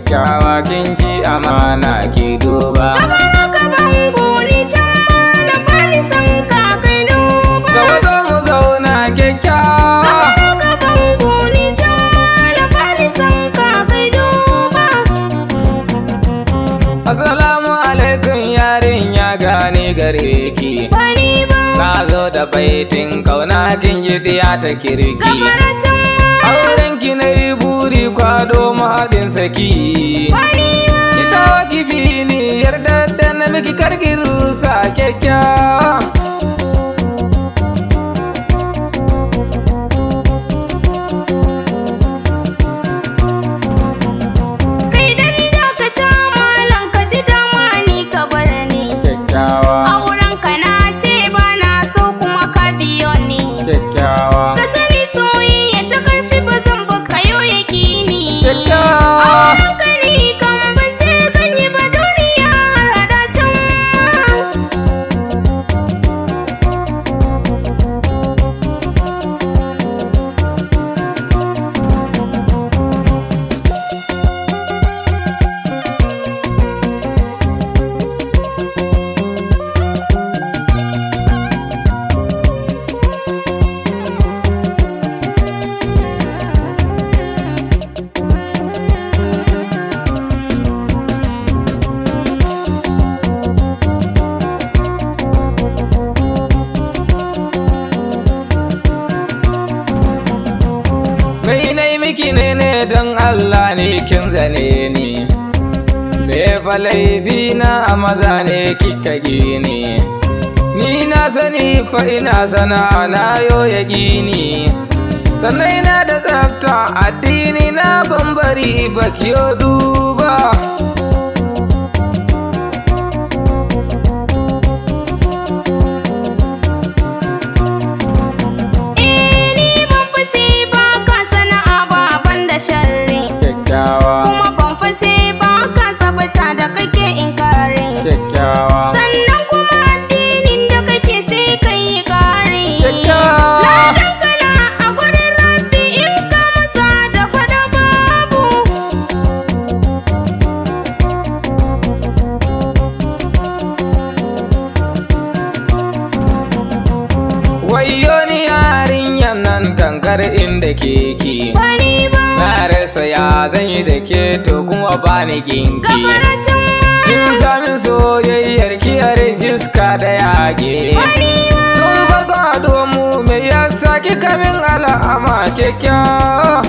kyakkyawa kin ci amana ki duba. Gabara ka bango ni can na bani san ka kai duba. Ka wazo mu zauna kyakkyawa. Gabara ka bango ni can na bani san ka kai duba. Assalamu alaikum yarin ya gane gare ki. Bani ba. Na zo da baitin kauna kin ji diya ta kirki. Gabara can Auren ki na yi buri kwado mahadin saki. bani ba. Ita wakifi ni yarda da na miki karki rusa kyakkyawa. Kai dani da ka ta malam ka ji dama ni ka bar ni. Kyakkyawa, Auren ka na ce ba na so kuma ka biyo ni. kyakkyawa, Ka sani soyayya ta karfi ba zan ba kayo yakini. kyakkyawa. Auren ka ni kan bace zan yi ba duniya har da can. Mai nai miki ne don Allah ne kin zane ni. Me fa laifi na a maza ne kika gini. Ni na sani fa ina sana'a na yo ya gini. Sannan ina da tsafta addini na bambari ba kiyo duba. Ni ban fice ba ka sana'a ba ban da sharri. Kyakkyawa, Kuma ban fice ba ka sabata da kake inkari. kyakkyawa, Sannan kuma addinin da kake sai ka yi ƙari. kyakkyawa. Ladan kana a gurin rabbi in ka matsa da fada babu. Wayyo ni yarinyan nan tankar inda keke. Bani ba. Na rasa ya zan yi da ke to kuma ba ni ginki. Gafaratan Kin sami soyayyar kiyar fiska da yage. bani ba. Tun farko haɗuwar mu me yasa kika min al'ama kyakkyawa.